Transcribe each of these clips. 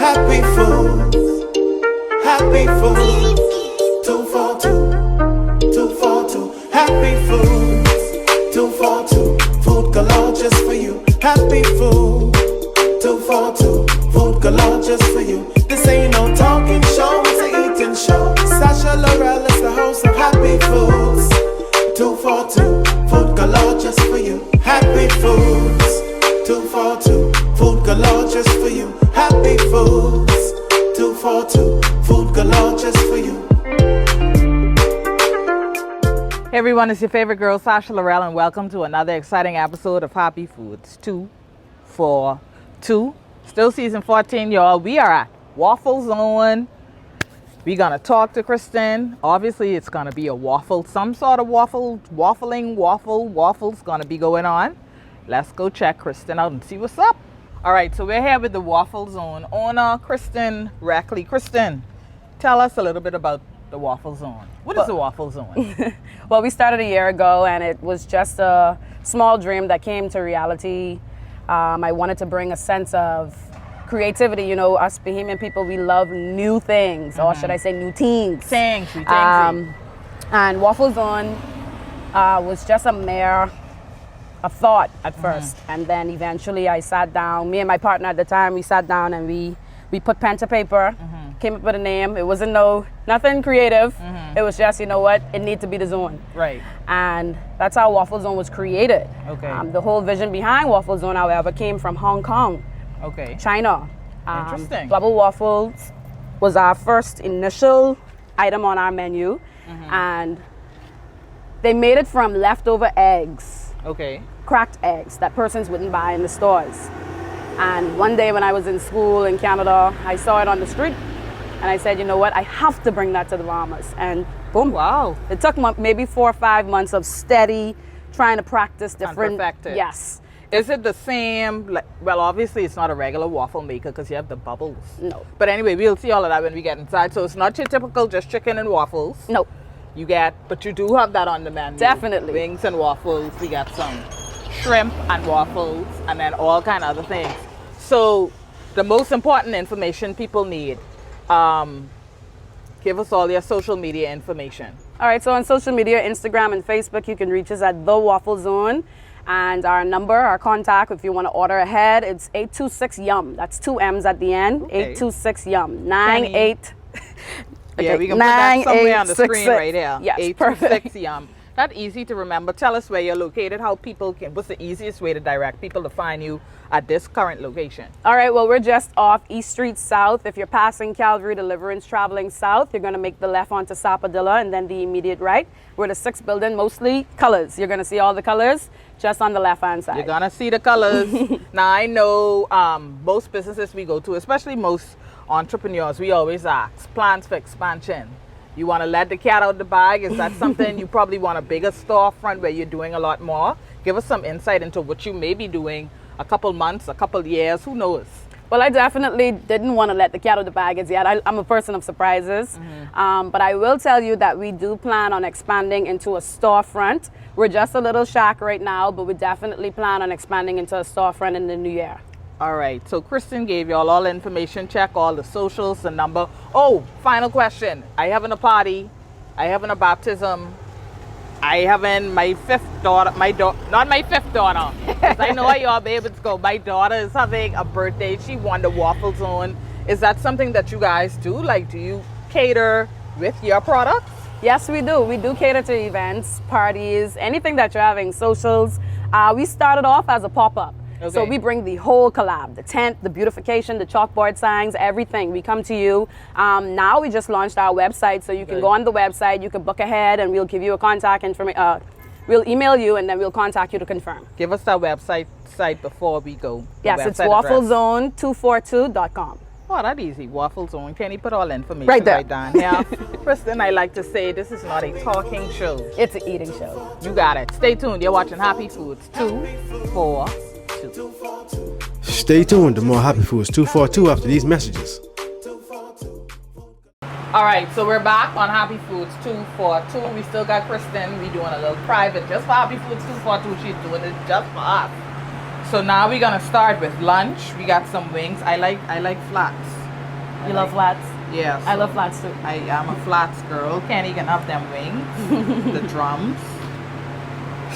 Happy Foods. Happy Foods. 242. 242. Happy Foods. 242. Food galore just for you. Happy Food. 242. Food galore just for you. This ain't no talking show, it's a eating show. Sasha Laurel is the host of Happy Foods. 242. Food galore just for you. Happy Foods. 242. Food galore just for you. Happy Foods. 242. Food galore just for you. Hey everyone, it's your favorite girl, Sasha Laurel, and welcome to another exciting episode of Happy Foods 242. Still season 14, y'all. We are at Waffle Zone. We're gonna talk to Kristen. Obviously, it's gonna be a waffle, some sort of waffles gonna be going on. Let's go check Kristen out and see what's up. All right, so we're here with the Waffle Zone owner, Kristen Rackley. Kristen, tell us a little bit about the Waffle Zone. What is the Waffle Zone? Well, we started a year ago, and it was just a small dream that came to reality. I wanted to bring a sense of creativity. You know, us Bahamian people, we love new things, or should I say new things. Things. And Waffle Zone was just a thought at first. And then eventually I sat down, me and my partner at the time, we sat down and we put pen to paper, came up with a name. It wasn't nothing creative. It was just, you know what, it needed to be the zone. Right. And that's how Waffle Zone was created. Okay. The whole vision behind Waffle Zone, however, came from Hong Kong, China. Interesting. Bubble waffles was our first initial item on our menu. And they made it from leftover eggs. Cracked eggs that persons wouldn't buy in the stores. And one day when I was in school in Canada, I saw it on the street and I said, you know what, I have to bring that to the Bahamas. And boom. Wow. It took maybe 4 or 5 months of steady trying to practice different. And perfect it. Yes. Is it the same? Well, obviously it's not a regular waffle maker because you have the bubbles. No. But anyway, we'll see all of that when we get inside. So it's not your typical just chicken and waffles. No. But you do have that on the menu. Definitely. Wings and waffles. We got some shrimp and waffles and then all kind of other things. So the most important information people need, give us all your social media information. All right, so on social media, Instagram and Facebook, you can reach us at The Waffle Zone. And our number, our contact, if you want to order ahead, it's 826-YUM. That's 2 M's at the end. Okay. 826-YUM. 98. Yeah, we can put that somewhere on the screen right here. Yes, 826-YUM. That's easy to remember. Tell us where you're located, what's the easiest way to direct people to find you at this current location? All right, well, we're just off East Street South. If you're passing Calvary Deliverance traveling south, you're going to make the left onto Sapadilla and then the immediate right. We're the 6th building, mostly colors. You're going to see all the colors just on the left-hand side. You're going to see the colors. Now, I know most businesses we go to, especially most entrepreneurs, we always ask, plans for expansion. You want to let the cat out the bag? Is that something you probably want a bigger storefront where you're doing a lot more? Give us some insight into what you may be doing a couple months, a couple years, who knows? Well, I definitely didn't want to let the cat out the bag as yet. I'm a person of surprises. But I will tell you that we do plan on expanding into a storefront. We're just a little shack right now, but we definitely plan on expanding into a storefront in the new year. All right, so Kristen gave you all the information. Check all the socials, the number. Oh, final question. I having a party. I having a baptism. I having my 5th daughter. Not my 5th daughter. 'Cause I know how y'all babies go. My daughter is having a birthday. She won the Waffle Zone. Is that something that you guys do? Like, do you cater with your products? Yes, we do. We do cater to events, parties, anything that you're having, socials. We started off as a pop-up. So we bring the whole collab, the tent, the beautification, the chalkboard signs, everything. We come to you. Now we just launched our website, so you can go on the website, you can book ahead, and we'll give you a contact information. We'll email you, and then we'll contact you to confirm. Give us that website before we go. Yes, it's wafflezone242.com. Oh, that's easy. Waffle Zone. Can you put all the information right there? Right down here? Kristen, I like to say this is not a talking show. It's an eating show. You got it. Stay tuned. You're watching Happy Foods 242. Stay tuned to more Happy Foods 242 after these messages. All right, so we're back on Happy Foods 242. We still got Kristen. We're doing a little private just for Happy Foods 242. She's doing it just for us. So now we're gonna start with lunch. We got some wings. I like flats. You love flats? Yeah. I so love flats too. I am a flats girl. Can't even have them wings. The drums.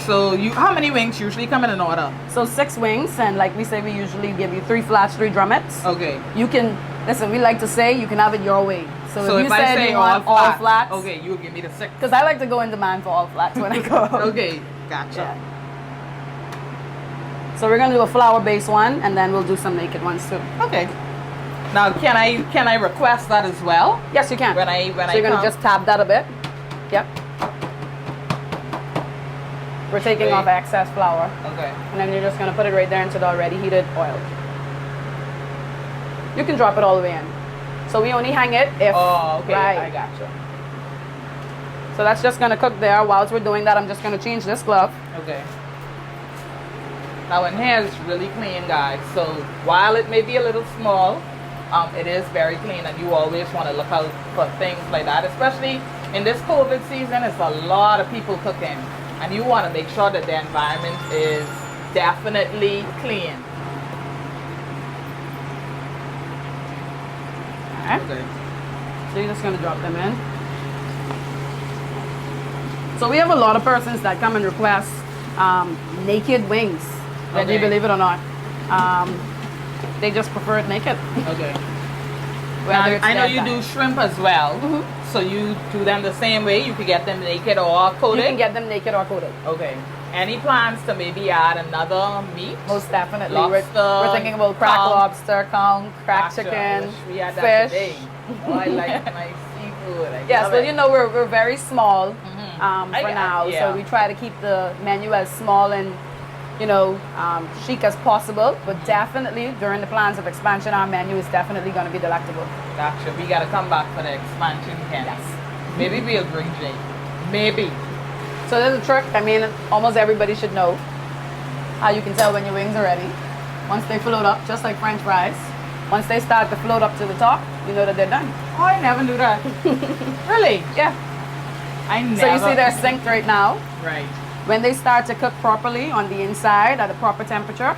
So how many wings usually come in an order? So 6 wings, and like we say, we usually give you 3 flats, 3 drumettes. Okay. You can, listen, we like to say you can have it your way. So if you I said say you want all flats, okay, you give me the 6. because I like to go in demand for all flats when I go. Okay, gotcha. Yeah. So we're gonna do a flour-based one, and then we'll do some naked ones too. Okay. Now, can I request that as well? Yes, you can. So you're gonna just tap that a bit. Yep. We're taking Right. off excess flour, Okay. and then you're just gonna put it right there into the already heated oil. You can drop it all the way in. So we only hang it if. Oh, okay. Right. I gotcha. So that's just gonna cook there. Whilst we're doing that, I'm just gonna change this glove. Okay. Now, in here is really clean, guys. So while it may be a little small, it is very clean, and you always want to look out for things like that, especially in this COVID season. It's a lot of people cooking, and you want to make sure that the environment is definitely clean. Okay. So you're just gonna drop them in. So we have a lot of persons that come and request naked wings. Whether you Okay. believe it or not, they just prefer it naked. Okay. Whether it's I know their you time. do shrimp as well, so you do them the same way. You can get them naked or coated. You can get them naked or coated. Okay. Any plans to maybe add another meat? Most definitely. Lobster, We're thinking about cracked conch. lobster, conch, cracked Gotcha. I chicken, wish we had that today. fish. Oh, I like my seafood. I Yes, love well, it. you know, we're very small for I- now, yeah. so we try to keep the menu as small and, you know, chic as possible. But definitely, during the plans of expansion, our menu is definitely going to be delectable. Gotcha. We gotta come back for the expansion, Ken. Yes. Maybe we'll bring Jake. Maybe. So there's a trick. I mean, almost everybody should know how you can tell when your wings are ready. Once they float up, just like French fries, once they start to float up to the top, you know that they're done. Oh, I never knew that. Really? Yeah. I never. So you see they're synced right now. Right. When they start to cook properly on the inside at the proper temperature,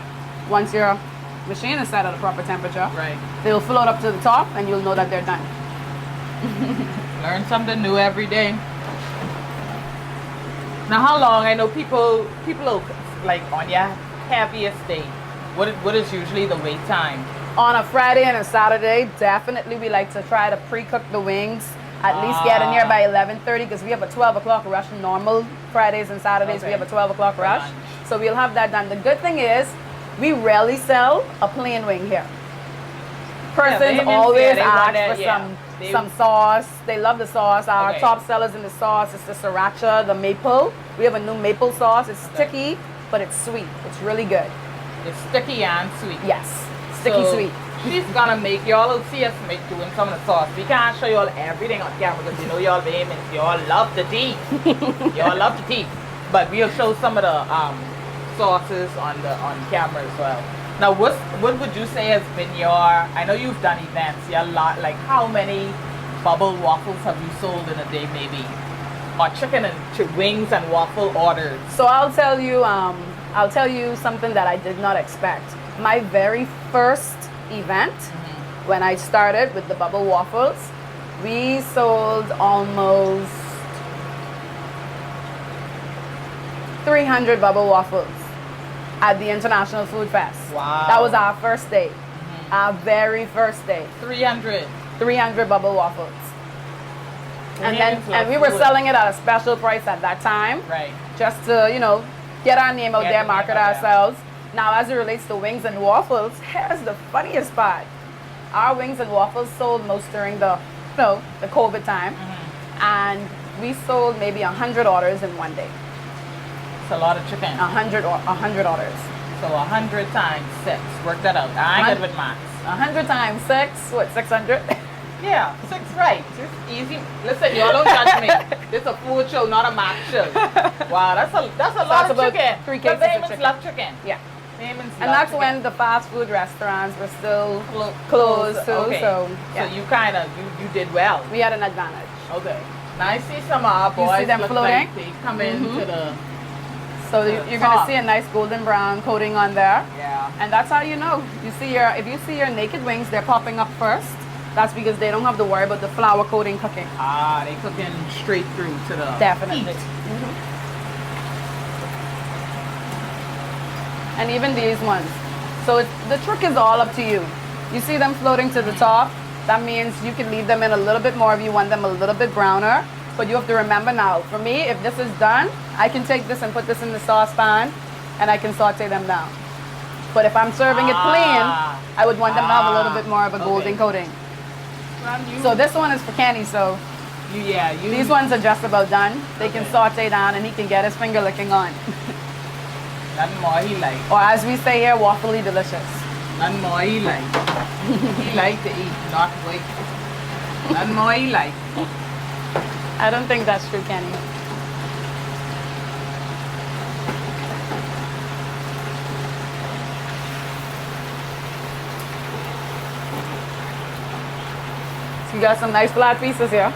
once your machine is set at a proper temperature, Right. they'll float up to the top and you'll know that they're done. Learn something new every day. Now, how long? I know people like on your heaviest day. What is usually the wait time? On a Friday and a Saturday, definitely we like to try to pre-cook the wings. At least get in here by 11:30 because we have a 12 o'clock rush. Normal Fridays and Saturdays we Okay. have a 12 o'clock For rush. lunch. So we'll have that done. The good thing is we rarely sell a plain wing here. Persons Bahamas, always they want ask that, for yeah. They- some sauce. They love the sauce. Our Okay. top sellers in the sauce is the sriracha, the maple. We have a new maple sauce. It's sticky, but it's sweet. It's really good. It's sticky and sweet. Yes, sticky So, sweet. She's gonna make y'all will see us make doing some of the sauce. We can't show y'all everything on camera because you know y'all Bahamas, y'all love the tea. Y'all love the tea. But we'll show some of the sauces on camera as well. Now what would you say has been your, I know you've done events, your lot, like how many bubble waffles have you sold in a day maybe? Or chicken and wings and waffle orders? So I'll tell you something that I did not expect. My very first event, when I started with the bubble waffles, we sold almost 300 bubble waffles at the International Food Fest. Wow. That was our first day. Our very first day. 300. 300 bubble waffles. And Bahamans love we were food. selling it at a special price at that time. Right. Just to, you know, get our name out Get there, the name market out there. ourselves. Now, as it relates to wings and waffles, here's the funniest part. Our wings and waffles sold most during the COVID time. And we sold maybe 100 orders in one day. It's a lot of chicken. 100 orders. So 100 times 6. Work that out. I ain't good with maths. 100 times 6, what, 600? Yeah, 6 right. It's easy. Listen, y'all don't judge me. This is a food show, not a math show. Wow, that's a lot of about chicken. 3 The cases of Bahamans chicken. love chicken. Yeah. Bahamans And love that's chicken. when the fast food restaurants were still Closed closed too. Okay. So, yeah. So you kind of, you did well. We had an advantage. Okay. Now I see some of our You boys see them look floating? like they come into the, So you're going to top. see a nice golden brown coating on there. yeah. And that's how you know. If you see your naked wings, they're popping up first. That's because they don't have to worry about the flour coating cooking. Ah, they cooking straight through to the Definitely. heat. And even these ones. So the trick is all up to you. You see them floating to the top, that means you can leave them in a little bit more if you want them a little bit browner. But you have to remember now, for me, if this is done, I can take this and put this in the saucepan and I can saute them down. But if I'm serving it plain, I would want them to have a little bit more of a golden coating. So this one is for Kenny, so these ones are just about done. They can saute down and he can get his finger licking on. Nothing more he like. Or as we say here, waffly delicious. Nothing more he like. He like to eat, not wait. Nothing more he like. I don't think that's true, Kenny. So you got some nice flat pieces here.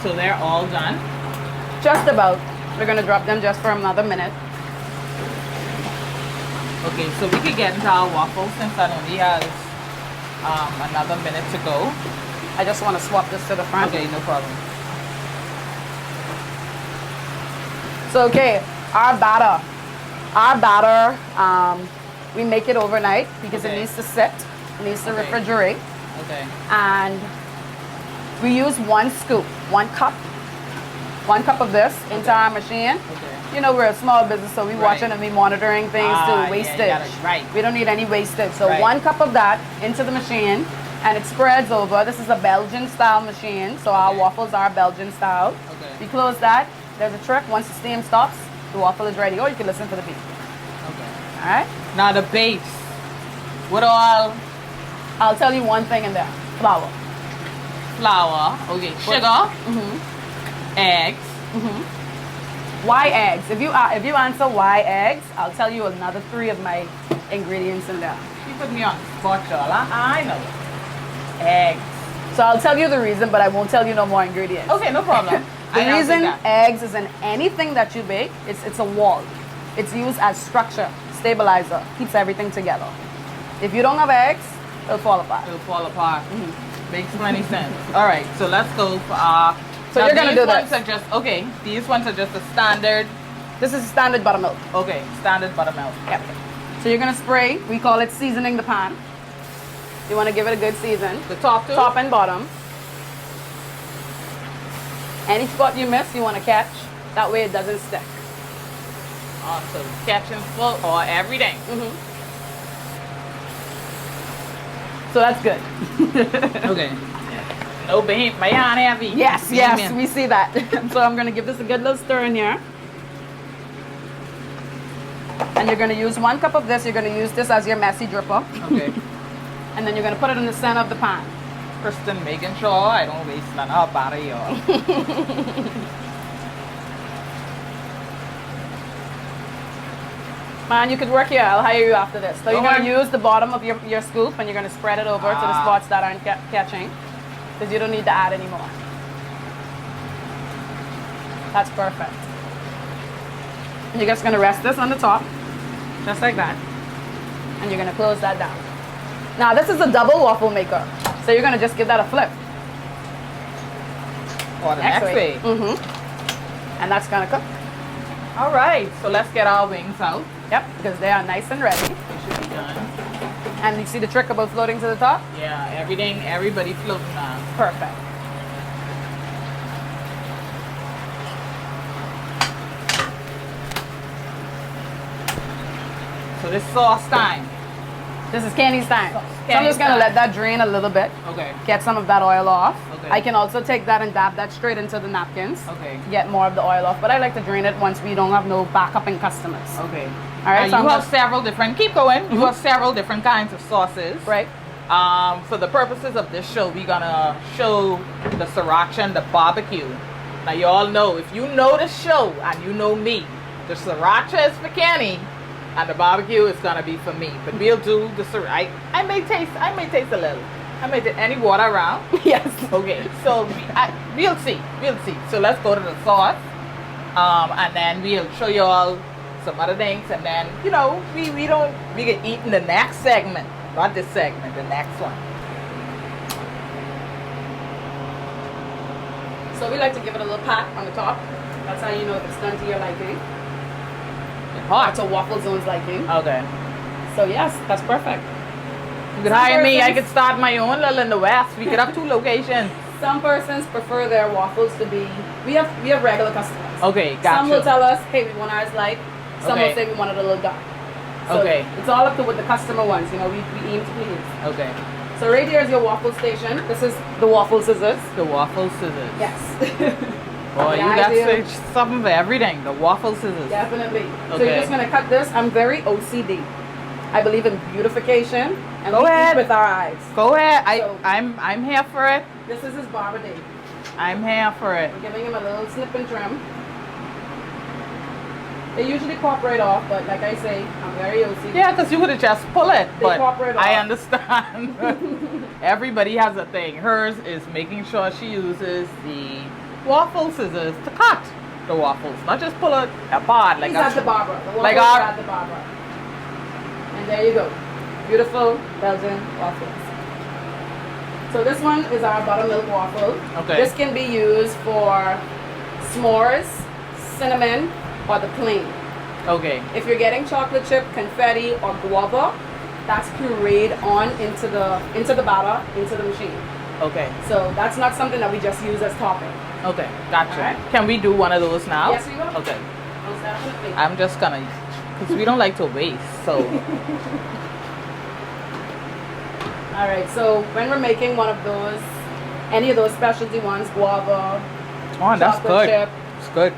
So they're all done? Just about. We're gonna drop them just for another minute. Okay, so we could get into our waffles since that only has another minute to go. I just want to swap this to the front. Okay, no problem. So okay, our batter, we make it overnight because it needs to sit, it needs to refrigerate, and we use 1 scoop, 1 cup of this into our machine. You know, we're a small business, so we watching and we monitoring things to wastage. We don't need any wastage. So 1 cup of that into the machine, and it spreads over. This is a Belgian style machine, so our waffles are Belgian style. We close that. There's a trick. Once the steam stops, the waffle is ready. Or you can listen for the beat. All right. Now the base. What all? I'll tell you one thing in there. Flour. Flour. Okay. Sugar. Eggs. Why eggs? If you answer why eggs, I'll tell you another 3 of my ingredients in there. You put me on the spot, y'all. I know. Eggs. So I'll tell you the reason, but I won't tell you no more ingredients. Okay, no problem. The reason eggs is in anything that you bake, it's a wall. It's used as structure, stabilizer, keeps everything together. If you don't have eggs, it'll fall apart. It'll fall apart. Makes plenty sense. All right, so let's go for our... So you're gonna do this. These ones are just a standard. This is standard buttermilk. Okay, standard buttermilk. Yep. So you're gonna spray. We call it seasoning the pan. You want to give it a good season. The top too? Top and bottom. Any spot you miss, you want to catch. That way it doesn't stick. Awesome. Catch and float or everything. So that's good. Okay. No behind my hand heavy. Yes, we see that. So I'm gonna give this a good little stir in here. And you're gonna use 1 cup of this. You're gonna use this as your messy dripper. Okay. And then you're gonna put it in the center of the pan. Kristen making sure I don't waste none of her butter, y'all. Man, you could work here. I'll hire you after this. So you're gonna use the bottom of your scoop and you're gonna spread it over to the spots that aren't catching. Because you don't need to add any more. That's perfect. And you're just gonna rest this on the top, just like that. And you're gonna close that down. Now this is a double waffle maker. So you're gonna just give that a flip. Or the next way. And that's gonna cook. All right, so let's get our wings out. Yep, because they are nice and ready. They should be done. And you see the trick about floating to the top? Yeah, everybody floating now. Perfect. So this sauce time. This is Kenny's time. So I'm just gonna let that drain a little bit. Okay. Get some of that oil off. Okay. I can also take that and dab that straight into the napkins. Okay. To get more of the oil off. But I like to drain it once we don't have no backup in customers. Okay. All right. So you have several different. Keep going. You have several different kinds of sauces. Right. For the purposes of this show, we're gonna show the sriracha and the barbecue. Now you all know, if you know the show and you know me, the sriracha is for Kenny and the barbecue is gonna be for me. But we'll do the sriracha. I may taste a little. I may taste any water around. Yes. Okay. So we'll see. So let's go to the sauce, and then we'll show you all some other things, and then we can eat in the next segment, not this segment, the next one. So we like to give it a little pat on the top. That's how you know if it's done to your liking. Hot. To Waffle Zone's liking. Okay. So yes, that's perfect. You could hire me. I could start my own little in the West. We could have 2 locations. Some persons prefer their waffles to be. We have regular customers. Okay, gotcha. Some will tell us, hey, we want ours light. Some Okay. will say we want it a little dark. So Okay. It's all up to what the customer wants. We aim to please. Okay. So right here is your waffle station. This is the waffle scissors. The waffle scissors. Yes. Boy, you got something for everything. The waffle scissors. Definitely. So Okay. you're just gonna cut this. I'm very OCD. I believe in beautification, and Go we ahead. eat with our eyes. Go ahead. So- I'm here for it. This is his barber day. I'm here for it. We're giving him a little snip and trim. They usually pop right off, but like I say, I'm very OCD. Yeah, because you would have just pull it. They But pop right I off. understand. Everybody has a thing. Hers is making sure she uses the waffle scissors to cut the waffles, not just pull it apart like He's at the barber. The waffles like are our- at the barber. And there you go. Beautiful Belgian waffles. So this one is our buttermilk waffle. Okay. This can be used for s'mores, cinnamon, or the plain. Okay. If you're getting chocolate chip, confetti, or guava, that's pureed on into the batter, into the machine. Okay. So that's not something that we just use as topping. Okay. Gotcha. Alright. Can we do one of those now? Yes, we will. Okay. Most definitely. I'm just gonna, because we don't like to waste. So All right, so when we're making one of those, any of those specialty ones, guava, oh, that's chocolate good. chip, It's good.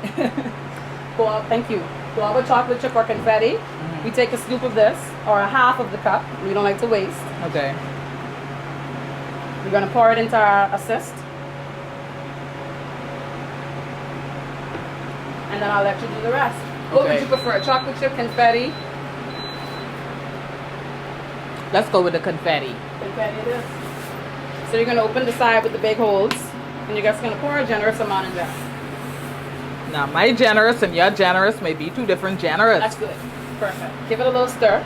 guava, thank you, guava, chocolate chip, or confetti, we take a scoop of this, or a half of the cup. We don't like to waste. Okay. We're gonna pour it into our assist. And then I'll let you do the rest. What would Okay. you prefer, chocolate chip, confetti? Let's go with the confetti. Confetti it is. So you're gonna open the side with the big holes, and you're just gonna pour a generous amount in there. Now, my generous and your generous may be 2 different generous. That's good. Perfect. Give it a little stir.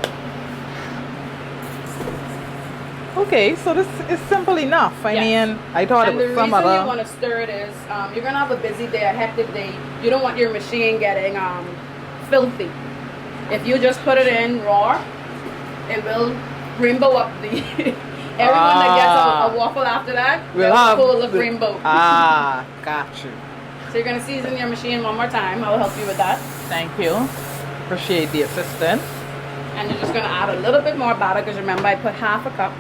Okay, so this is simple enough. I Yes. mean, I thought And it the was some reason you other. want to stir it is you're gonna have a busy day, a hectic day. You don't want your machine getting filthy. If you just put it in raw, it will rainbow up the. Everyone that gets a waffle after that We'll will have full of the- rainbow. Ah, got you. So you're gonna season your machine one more time. I'll help you with that. Thank you. Appreciate the assistance. And you're just gonna add a little bit more batter because remember I put half a cup.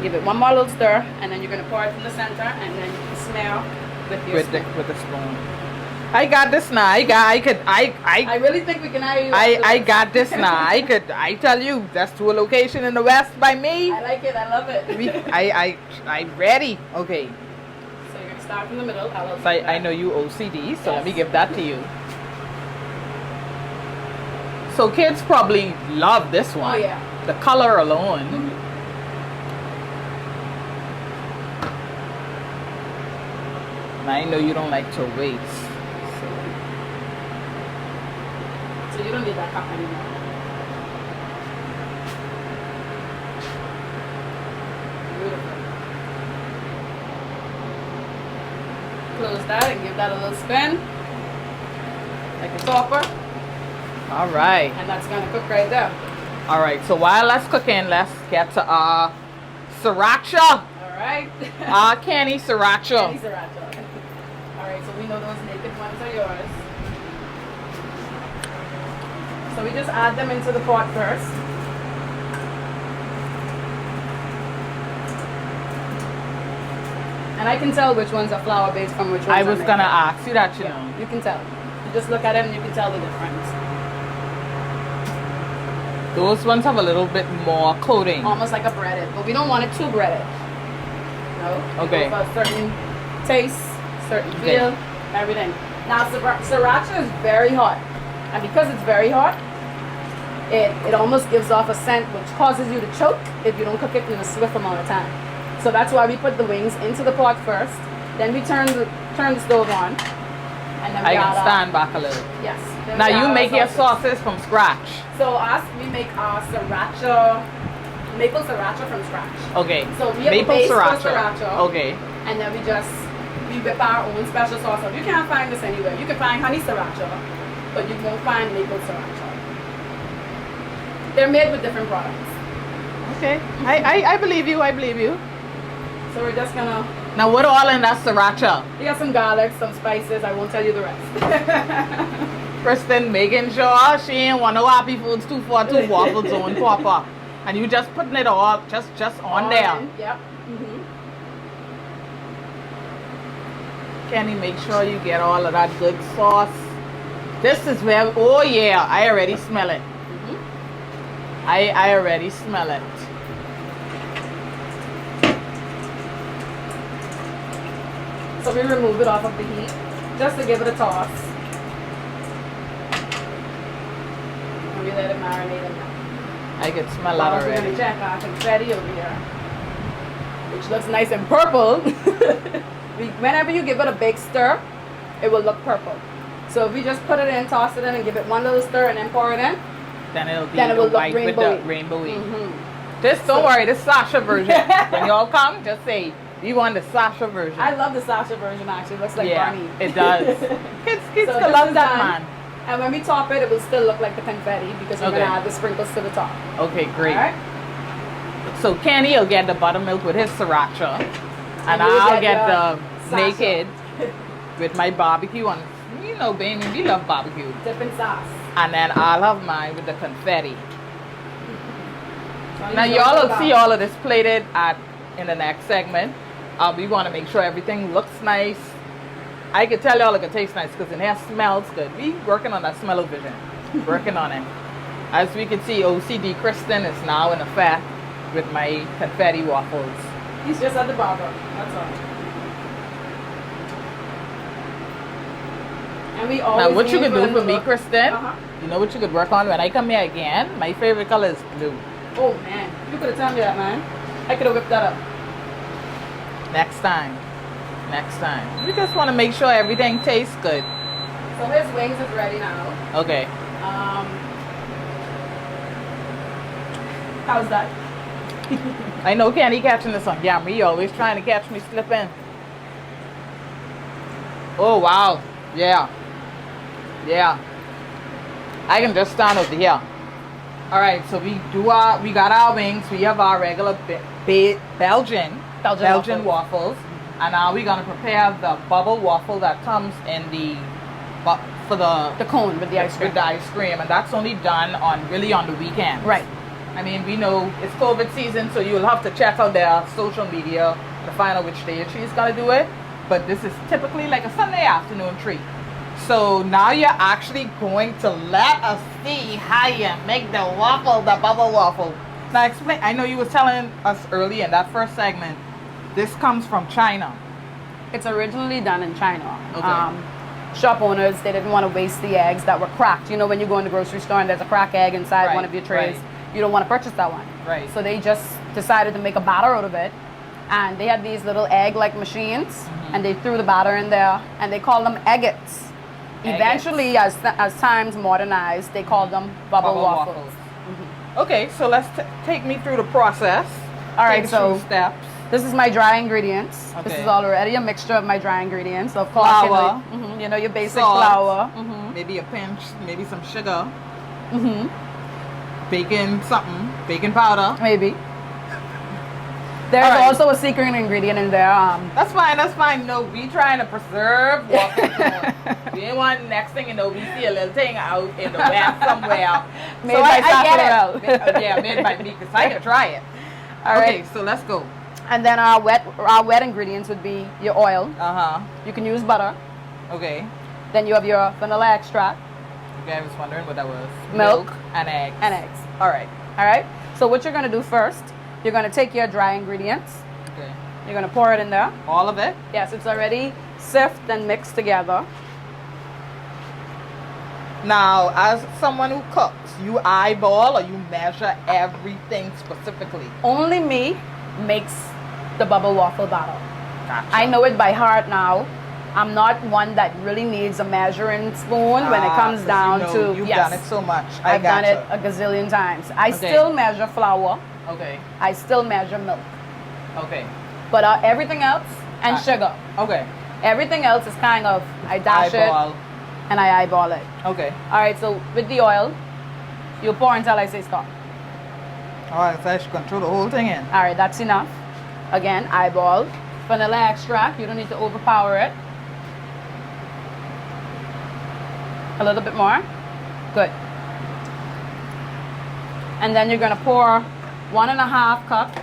Give it one more little stir, and then you're gonna pour it from the center, and then you can smear with your spoon. With the spoon. I got this now. I really think we can hire you. I got this now. I tell you, that's to a location in the West by me. I like it. I love it. I ready. Okay. So you're gonna start from the middle. I'll help So you with I that. know you OCD, so let Yes. me give that to you. So kids probably love this one. Oh yeah. The color alone. And I know you don't like to waste. So you don't need that cup anymore. Beautiful. Close that and give that a little spin, like a topper, All right. and that's gonna cook right there. All right. So while that's cooking, let's get to our sriracha. All right. Our candy sriracha. Any sriracha. All right. So we know those naked ones are yours. So we just add them into the pot first. And I can tell which ones are flour based from which ones I are was naked. gonna ask you that, you Yeah, know. you can tell. You just look at them and you can tell the difference. Those ones have a little bit more coating. Almost like a breaded, but we don't want it too breaded. No. We Okay. go for a certain taste, certain Okay. feel, everything. Now sriracha is very hot, and because it's very hot, it almost gives off a scent which causes you to choke if you don't cook it in a swift amount of time. So that's why we put the wings into the pot first, then we turn the stove on, And I we can add, stand back a little. Yes. Then Now we you add make our your sauces. sauces from scratch. So we make our sriracha, maple sriracha from scratch. Okay. So we have Maple a base for sriracha. sriracha. Okay. And then we whip our own special sauce. You can't find this anywhere. You can find honey sriracha, but you won't find maple sriracha. They're made with different products. Okay. I believe you. I believe you. So we're just gonna. Now what all in that sriracha? We got some garlic, some spices. I won't tell you the rest. Kristen making sure she ain't want no happy foods 242 waffle zone pop up. And you just putting it all just on there. Yep. Kenny, make sure you get all of that good sauce. This is where, oh yeah, I already smell it. I already smell it. So we remove it off of the heat just to give it a toss. And we let it marinate in there. I can smell that We're already. gonna check our confetti over here, which looks nice and purple. Whenever you give it a big stir, it will look purple. So if we just put it in, toss it in, and give it one little stir, and then pour it in, Then it'll be then it the will look white with the rainbowy. rainbowy. Don't worry, this Sasha version. When y'all come, just say we want the Sasha version. I love the Sasha version actually. It looks like Barney. It does. Kids So can this love is that, done. man. And when we top it, it will still look like the confetti because we're Okay. gonna add the sprinkles to the top. Okay, great. All right. So Kenny will get the buttermilk with his sriracha, and you will I'll get get the Sasha. naked with my barbecue. And you know, baby, we love barbecue. Dipping sauce. And then I'll have mine with the confetti. So Now you y'all don't will see all of this plated in the next segment. We want to make sure everything looks nice. I can tell y'all it can taste nice because in here smells good. We working on that smell-o-vision. Working on it. As we can see, OCD Kristen is now in effect with my confetti waffles. He's just at the barber. That's all. And we always Now what you aim could do them for to me, look- Kristen, Uh-huh. you know what you could work on when I come here again? My favorite color is blue. Oh man, you could have told me that, man. I could have whipped that up. Next time. Next time. We just want to make sure everything tastes good. So his wings is ready now. Okay. How's that? I know Kenny catching this on camera. He always trying to catch me slipping. Oh wow. Yeah. Yeah. I can just stand over here. Alright, so we got our wings. We have our regular Belgian waffles. And now we're gonna prepare the bubble waffle that comes in the cone with the ice cream. with the ice cream, and that's only done on the weekend. Right. I mean, we know it's COVID season, so you'll have to check out their social media to find out which day she's gonna do it. But this is typically like a Sunday afternoon treat. So now you're actually going to let us see how you make the bubble waffle. Now explain. I know you were telling us earlier in that first segment. This comes from China. It's originally done in China. Okay. Shop owners, they didn't want to waste the eggs that were cracked. You know, when you go in the grocery store and there's a cracked egg inside Right, one of your trays, right. you don't want to purchase that one. Right. So they just decided to make a batter out of it. And they had these little egg-like machines, and they threw the batter in there, and they called them eggets. Eventually, as times modernized, they called them bubble waffles. Okay, so let's take me through the process. All right, Take us so through steps. this is my dry ingredients. This Okay. is already a mixture of my dry ingredients. Of course, Flour. you know your basic Salt. flour. Maybe a pinch, maybe some sugar. Baking powder. Maybe. There's All right. also a secret ingredient in there. That's fine. No, we trying to preserve waffle corn. We ain't want next thing you know, we see a little thing out in the west somewhere. Made by I get Sasha it. Yeah, made by me, because I can try it. All Okay, right. so let's go. And then our wet ingredients would be your oil. You can use butter. Okay. Then you have your vanilla extract Okay, I was wondering what that was. Milk. and eggs. and eggs. All right. All right. So what you're gonna do first, you're gonna take your dry ingredients. Okay. You're gonna pour it in there. All of it? Yes, it's already sifted and mixed together. Now, as someone who cooks, you eyeball or you measure everything specifically? Only me makes the bubble waffle batter. Gotcha. I know it by heart now. I'm not one that really needs a measuring spoon when it comes down to. You've yes, done it so much. I've done it a gazillion times. I still measure flour. Okay. I still measure milk. Okay. But everything else, and sugar. Okay. Everything else is kind of, I dash Eyeball. it and I eyeball it. Okay. All right, so with the oil, you pour until I say stop. All right, so I should control the whole thing in. All right, that's enough. Again, eyeball. Vanilla extract, you don't need to overpower it. A little bit more. Good. And then you're gonna pour 1.5 cup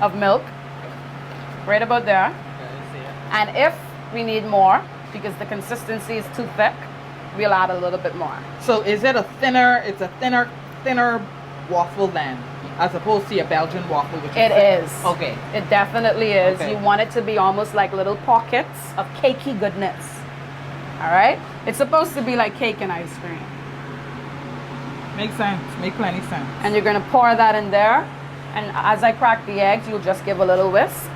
of milk. Right about there. And if we need more, because the consistency is too thick, we'll add a little bit more. So is it a thinner, it's a thinner waffle then, as opposed to a Belgian waffle, which is It thick? is. Okay. It definitely is. Okay. You want it to be almost like little pockets of cakey goodness. All right? It's supposed to be like cake and ice cream. Makes sense. Make plenty sense. And you're gonna pour that in there. And as I crack the eggs, you'll just give a little whisk.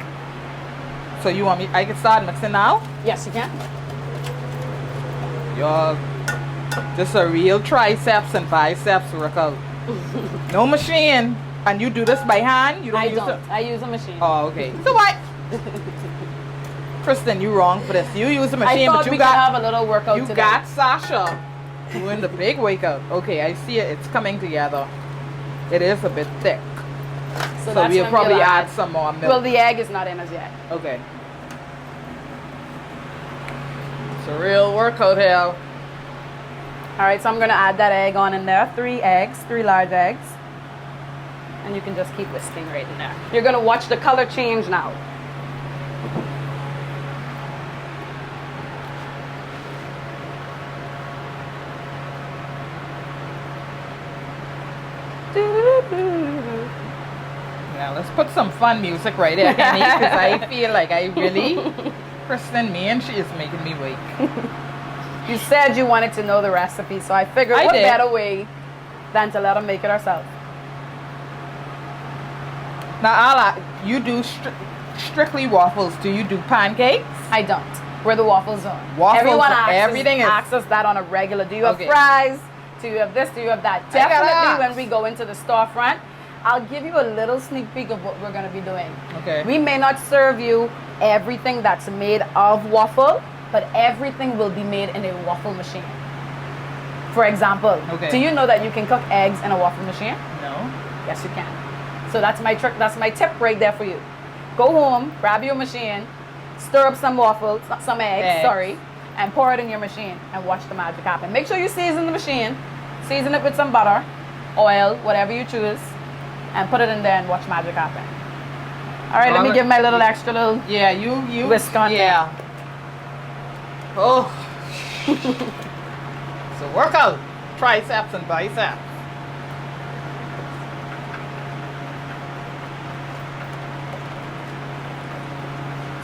So you want me, I can start mixing now? Yes, you can. Y'all, this a real triceps and biceps workout. No machine. And you do this by hand? You don't use it? I use a machine. Oh, okay. So what? Kristen, you wrong for this. You use a I machine, thought but you we got could have a little workout you today. got Sasha doing the big workout. Okay, I see it. It's coming together. It is a bit thick. So that's we'll when probably add some more milk. Well, the egg is not in as yet. Okay. It's a real workout here. All right, so I'm gonna add that egg on in there. 3 eggs, 3 large eggs. And you can just keep whisking right in there. You're gonna watch the color change now. Now let's put some fun music right there, Henny, because I feel like I really, Kristen, me and she is making me wake. You said you wanted to know the recipe, so I figured I what did. better way than to let them make it ourselves. Now, Ala, you do strictly waffles. Do you do pancakes? I don't. We're the waffle zone. Waffle Everyone zone, everything is- asks us that on a regular. Do you have Okay. fries? Do you have this? Do you have that? I gotta Definitely ask. when we go into the storefront, I'll give you a little sneak peek of what we're going to be doing. Okay. We may not serve you everything that's made of waffle, but everything will be made in a waffle machine. For example, Okay. do you know that you can cook eggs in a waffle machine? No. Yes, you can. So that's my trick. That's my tip right there for you. Go home, grab your machine, stir up some waffles, some eggs, sorry, and pour it in your machine and watch the magic happen. Make sure you season the machine. Season it with some butter, oil, whatever you choose, and put it in there and watch magic happen. All right, let me give my little extra little. Yeah, you Whisk on yeah. Oh. So workout, triceps and biceps.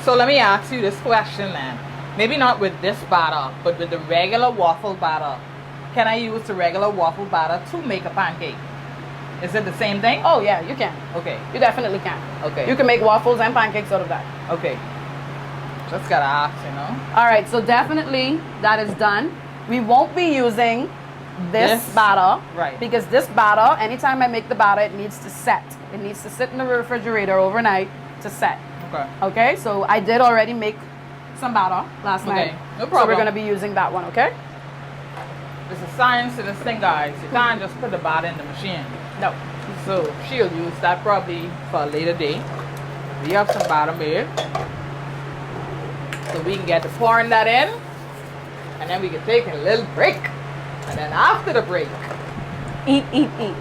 So let me ask you this question then. Maybe not with this batter, but with the regular waffle batter. Can I use the regular waffle batter to make a pancake? Is it the same thing? Oh yeah, you can. Okay. You definitely can. Okay. You can make waffles and pancakes out of that. Okay. Just gotta ask, you know. All right, so definitely that is done. We won't be using this This? batter, Right. Because this batter, anytime I make the batter, it needs to set. It needs to sit in the refrigerator overnight to set. Okay. Okay, so I did already make some batter last night. Okay, no So problem. we're gonna be using that one, okay? There's a science to this thing, guys. You can't just put the batter in the machine. No. So she'll use that probably for a later date. We have some batter made. So we can get to pouring that in. And then we can take a little break. And then after the break, Eat, eat, eat.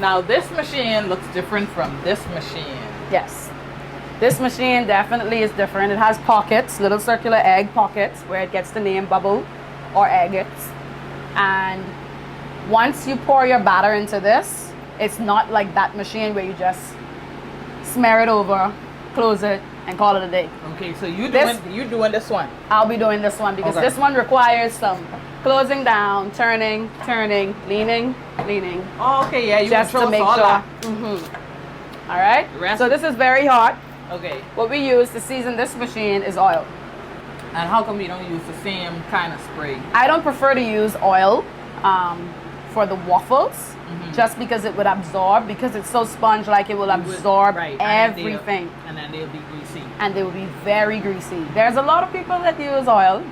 now this machine looks different from this machine. Yes. This machine definitely is different. It has pockets, little circular egg pockets where it gets the name bubble or agates. And once you pour your batter into this, it's not like that machine where you just smear it over, close it, and call it a day. Okay, so you This- doing this one. I'll be doing this one because Okay. this one requires some closing down, turning, leaning. Oh, okay, yeah, you Just to control make all sure. that. All right. Rest- So this is very hot. Okay. What we use to season this machine is oil. And how come you don't use the same kind of spray? I don't prefer to use oil for the waffles, just because it would absorb, because it's so sponge-like, it will absorb everything. And then they'll be greasy. And they will be very greasy. There's a lot of people that use oil.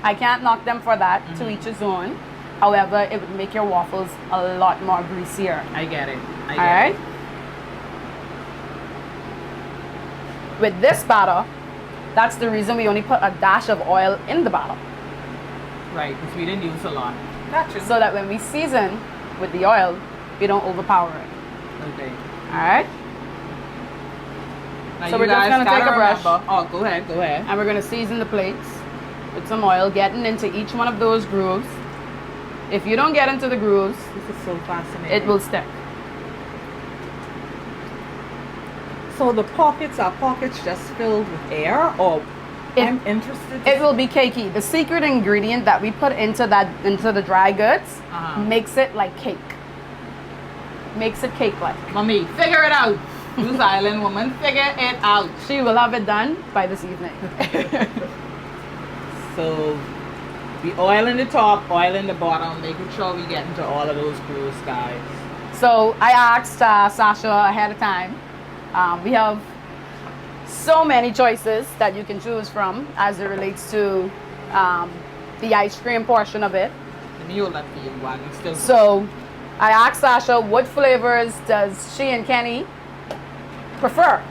I can't knock them for that, to each his own. However, it would make your waffles a lot more greasier. I get it. I get All right? With this batter, that's the reason we only put a dash of oil in the batter. it. Right, because we didn't use a lot. Gotcha. So that when we season with the oil, we don't overpower it. Okay. All right? Now So you we're just guys gonna take gotta a brush. remember- Oh, go ahead. Go ahead. And we're gonna season the plates with some oil, getting into each one of those grooves. If you don't get into the grooves, This is so fascinating. it will stick. So the pockets are pockets just filled with air, or I'm interested. It will be cakey. The secret ingredient that we put into the dry goods makes it like cake. Makes it cake-like. Mommy, figure it out. Who's Island woman? Figure it out. She will have it done by this evening. So we oil in the top, oil in the bottom, making sure we get into all of those grooves, guys. So I asked Sasha ahead of time. We have so many choices that you can choose from as it relates to the ice cream portion of it. Let me hold that for you while you still. So I asked Sasha what flavors does she and Kenny prefer,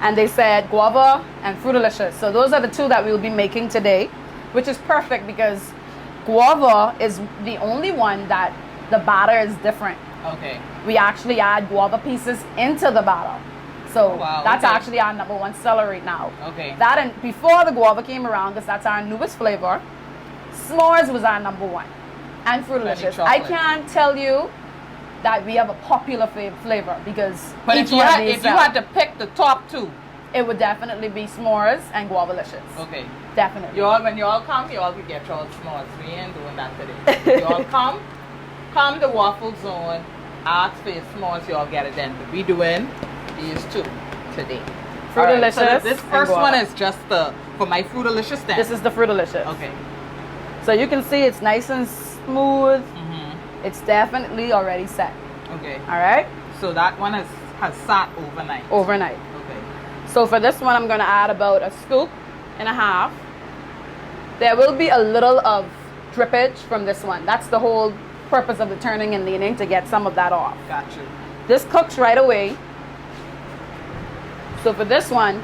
and they said guava and Fruitalicious. So those are the two that we'll be making today, which is perfect because guava is the only one that the batter is different. Okay. We actually add guava pieces into the batter. So wow, that's okay. actually our #1 seller right now. Okay. That, and before the guava came around, because that's our newest flavor, s'mores was our #1. And Fruitalicious. I chocolate. can't tell you that we have a popular flavor because But each if you one had, they if you sell. had to pick the top two, It would definitely be s'mores and guavalicious. okay. Definitely. When you all come, you all can get your s'mores. We ain't doing that today. You all come to Waffle Zone, ask for your s'mores, you all get it then. But we doing these two today. Fruitalicious. Alright, so this and first guava. one is just for my Fruitalicious then. This is the Fruitalicious. Okay. So you can see it's nice and smooth. It's definitely already set. Okay. All right? So that one has sat overnight. Overnight. Okay. So for this one, I'm going to add about a scoop and a half. There will be a little of drippage from this one. That's the whole purpose of the turning and leaning, to get some of that off. Got you. This cooks right away. So for this one,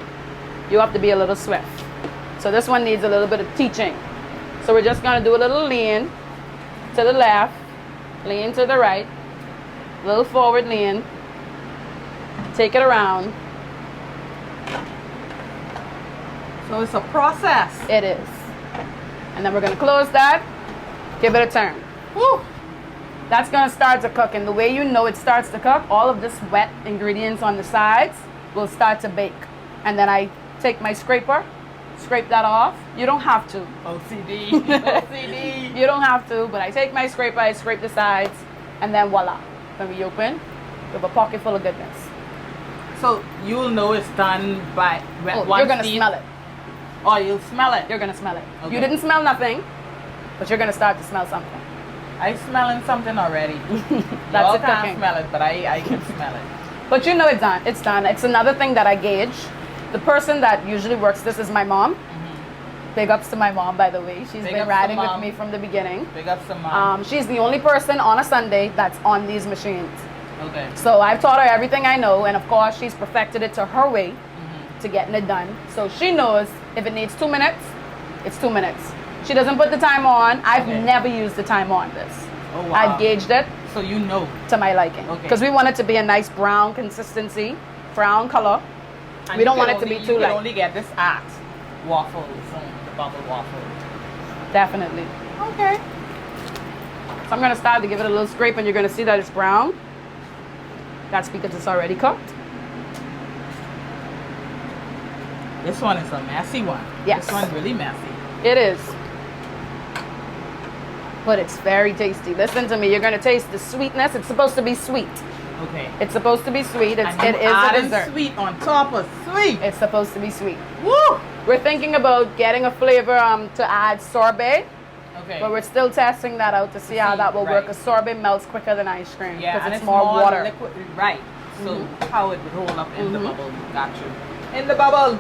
you have to be a little swift. So this one needs a little bit of teaching. So we're just going to do a little lean to the left, lean to the right, little forward lean, take it around. So it's a process. It is. And then we're going to close that, give it a turn. Woo. That's going to start to cook. And the way you know it starts to cook, all of this wet ingredients on the sides will start to bake. And then I take my scraper, scrape that off. You don't have to. OCD. OCD. You don't have to, but I take my scraper, I scrape the sides, and then voila. When we open, we have a pocket full of goodness. So you'll know it's done by Oh, you're going to smell it. Oh, you'll smell it. You're going to smell it. Okay. You didn't smell nothing, but you're going to start to smell something. I'm smelling something already. That's Y'all it can't cooking. smell it, but I can smell it. But you know it's done. It's done. It's another thing that I gauge. The person that usually works this is my mom. Big ups to my mom, by the way. She's Big been ups to riding with Mom. me from the beginning. Big up some mom. She's the only person on a Sunday that's on these machines. Okay. So I've taught her everything I know, and of course she's perfected it to her way to getting it done. So she knows if it needs 2 minutes, it's 2 minutes. She doesn't put the time on. I've Okay. never used the time on this. Oh, wow. I've gauged it So you know. to my liking. Okay. Because we want it to be a nice brown consistency, brown color. And We you don't can want it to be only- too You light. can only get this at Waffle Zone, the bubble waffle. Definitely. Okay. So I'm going to start to give it a little scrape, and you're going to see that it's brown. That's because it's already cooked. This one is a messy one. Yes. This one's really messy. It is. But it's very tasty. Listen to me. You're going to taste the sweetness. It's supposed to be sweet. Okay. It's supposed to be sweet. It And is you a adding dessert. sweet on top of sweet. It's supposed to be sweet. Woo! We're thinking about getting a flavor to add sorbet, Okay. but we're still testing that out to see how that will work. Right. A sorbet melts quicker than ice cream Yeah, because and it's more water. liquid. Right. So how it would roll up in the bubble. Got you. In the bubble.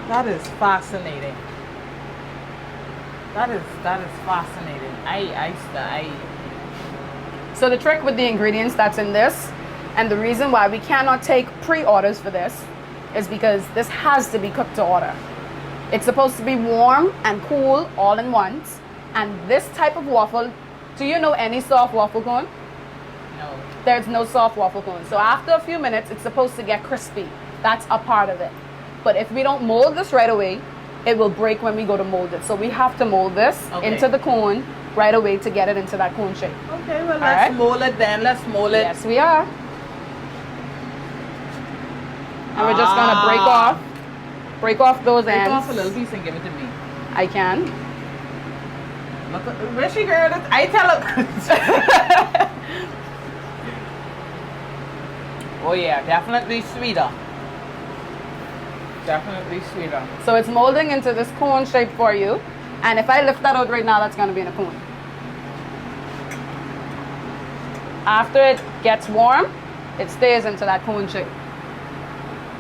That is fascinating. That is fascinating. So the trick with the ingredients that's in this, and the reason why we cannot take pre-orders for this, is because this has to be cooked to order. It's supposed to be warm and cool all in once. And this type of waffle, do you know any soft waffle cone? No. There's no soft waffle cone. So after a few minutes, it's supposed to get crispy. That's a part of it. But if we don't mold this right away, it will break when we go to mold it. So we have to mold this into the cone right away to get it into that cone shape. Okay, well, let's mold it then. Let's mold it. Yes, we are. And we're just gonna break off those ends. Break off a little piece and give it to me. I can. Look at, where she girl? I tell her. Oh yeah, definitely sweeter. Definitely sweeter. So it's molding into this cone shape for you. And if I lift that out right now, that's gonna be in a cone. After it gets warm, it stays into that cone shape.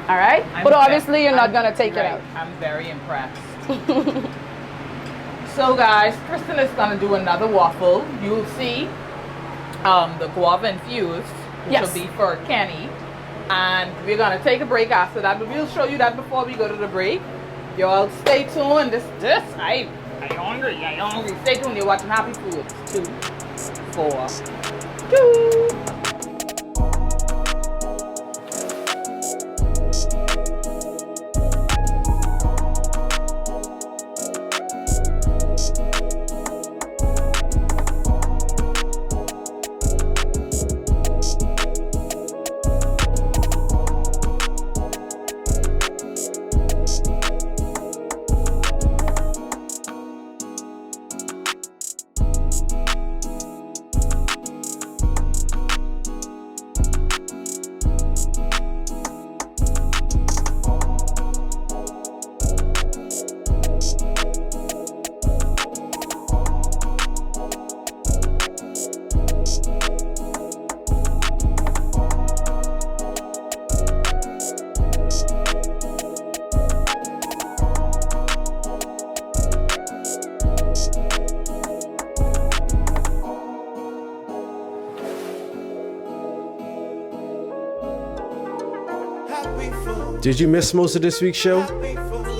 All right? But obviously you're not gonna take it out. I'm very impressed. So guys, Kristen is gonna do another waffle. You'll see the guava infused, which will be for Kenny. And we're gonna take a break after that, but we'll show you that before we go to the break. Y'all stay tuned. I hungry. Stay tuned. You're watching Happy Foods 2, 4, 2. Did you miss most of this week's show?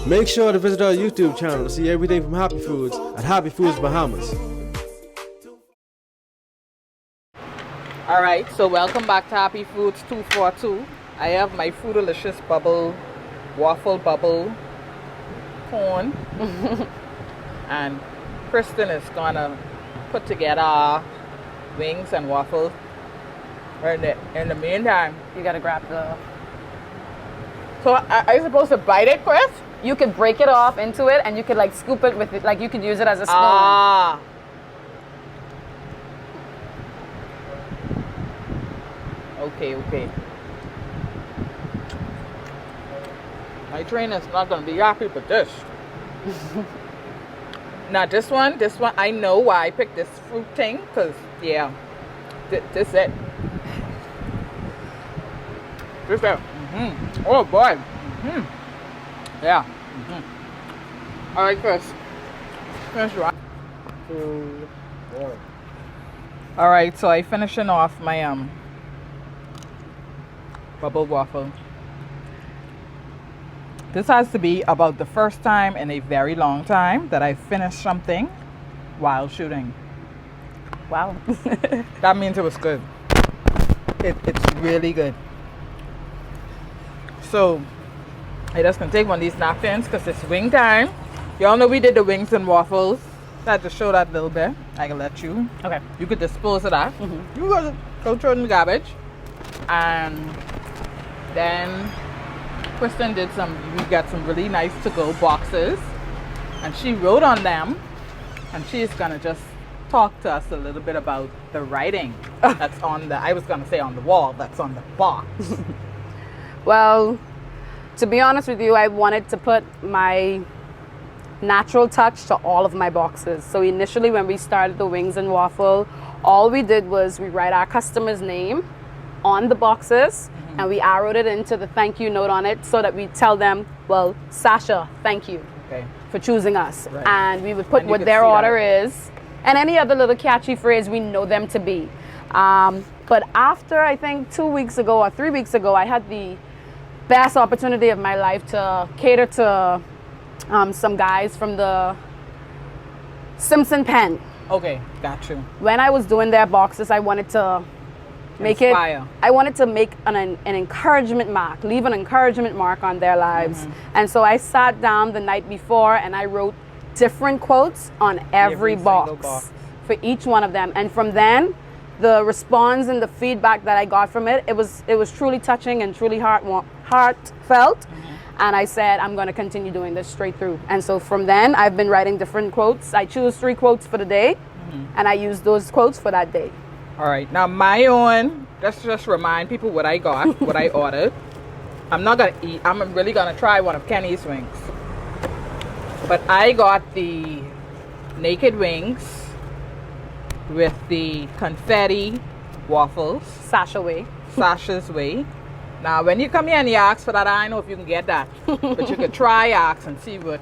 Make sure to visit our YouTube channel to see everything from Happy Foods at Happy Foods Bahamas. All right, so welcome back to Happy Foods 242. I have my Foodalicious bubble, waffle bubble cone. And Kristen is gonna put together our wings and waffles. In the meantime, You gotta grab the... so are you supposed to bite it, Chris? You could break it off into it and you could like scoop it with it, like you could use it as a spoon. Ah. Okay. My trainer's not gonna be happy with this. Now this one, I know why I picked this fruit thing, cause yeah, this it. This it. Oh boy. Yeah. All right, Chris. Finish right. All right, so I finishing off my bubble waffle. This has to be about the first time in a very long time that I finished something while shooting. Wow. That means it was good. It's really good. So I just gonna take one of these napkins because it's wing time. Y'all know we did the wings and waffles. I had to show that a little bit. I can let you. Okay. You could dispose of that. You go throw it in the garbage. And then Kristen we got some really nice to-go boxes, and she wrote on them, and she's gonna just talk to us a little bit about the writing that's on the, I was gonna say on the wall, that's on the box. Well, to be honest with you, I wanted to put my natural touch to all of my boxes. So initially when we started the Wings and Waffle, all we did was we write our customer's name on the boxes, and we arrowed it into the thank you note on it so that we tell them, well, Sasha, thank you for choosing us. Right. And we would put And what their order is and any other little catchy phrase we know them to be. But after, I think 2 weeks ago or 3 weeks ago, I had the best opportunity of my life to cater to some guys from the Simpson Pen. Okay, got you. When I was doing their boxes, I wanted to make Inspire. I wanted to make an encouragement mark, leave an encouragement mark on their lives. And so I sat down the night before and I wrote different quotes on every box for each one of them. And from then, the response and the feedback that I got from it, it was truly touching and truly heartfelt. And I said, I'm going to continue doing this straight through. And so from then, I've been writing different quotes. I choose 3 quotes for the day, and I use those quotes for that day. All right, now my own, let's just remind people what I got, what I ordered. I'm not going to eat, I'm really going to try one of Kenny's wings. But I got the naked wings with the confetti waffles. Sasha's way. Now, when you come here and you ask for that, I don't know if you can get that. But you could try ask and see what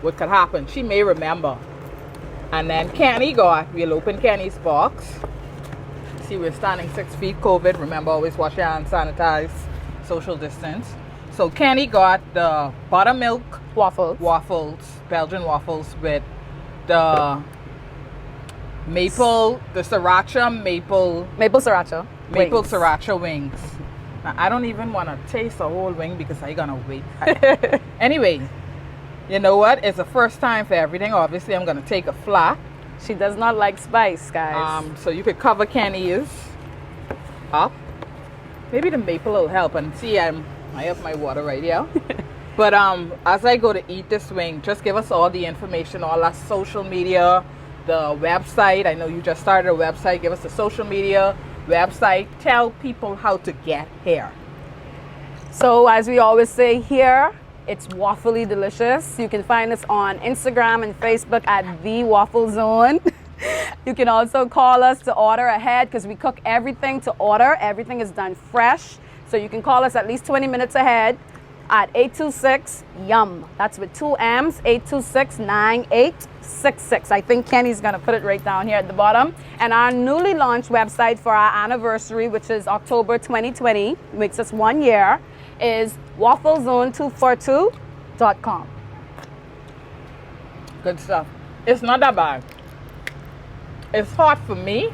could happen. She may remember. And then Kenny got, we'll open Kenny's box. See, we're standing 6 feet COVID. Remember, always wash your hands, sanitize, social distance. So Kenny got the buttermilk waffles, Belgian waffles with the sriracha maple sriracha wings. Now, I don't even want to taste a whole wing because I'm gonna wait. Anyway, you know what? It's the first time for everything. Obviously, I'm gonna take a flat. She does not like spice, guys. So you could cover Kenny's up. Maybe the maple will help. And see, I have my water right here. But as I go to eat this wing, just give us all the information, all our social media, the website. I know you just started a website. Give us the social media, website. Tell people how to get here. So as we always say here, it's waffly delicious. You can find us on Instagram and Facebook at The Waffle Zone. You can also call us to order ahead because we cook everything to order. Everything is done fresh. So you can call us at least 20 minutes ahead at 826-YUM. That's with 2 M's, 826-9866. I think Kenny's going to put it right down here at the bottom. And our newly launched website for our anniversary, which is October 2020, makes us 1 year, is wafflezone242.com. Good stuff. It's not that bad. It's hot for me.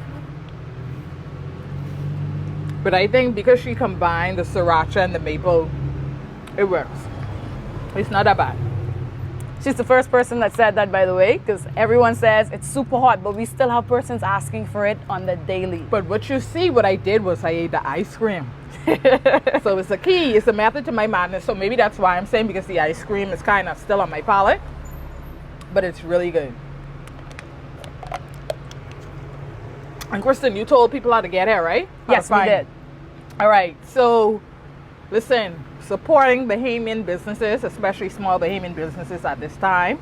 But I think because she combined the sriracha and the maple, it works. It's not that bad. She's the first person that said that, by the way, because everyone says it's super hot, but we still have persons asking for it on the daily. But what you see, what I did was I ate the ice cream. So it's a key, it's a method to my madness. So maybe that's why I'm saying, because the ice cream is kind of still on my palate. But it's really good. And Kristen, you told people how to get here, right? Yes, we did. All right, so listen, supporting Bahamian businesses, especially small Bahamian businesses at this time,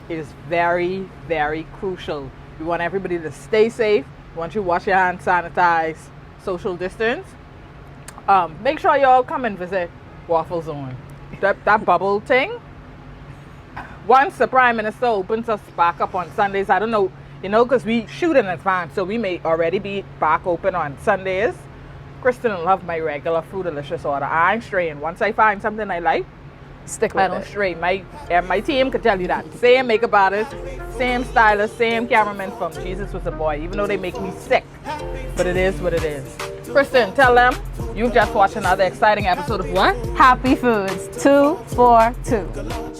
is very, very crucial. We want everybody to stay safe. We want you to wash your hands, sanitize, social distance. Make sure y'all come and visit Waffle Zone. That bubble thing, once the Prime Minister opens us back up on Sundays, I don't know, because we shoot in advance, so we may already be back open on Sundays. Kristen will love my regular Fruit Delicious order. I ain't straying. Once I find something I like, stick with it. I don't stray. My team could tell you that. Same makeup artist, same stylist, same cameraman from Jesus Was a Boy, even though they make me sick. But it is what it is. Kristen, tell them you've just watched another exciting episode of what? Happy Foods 242.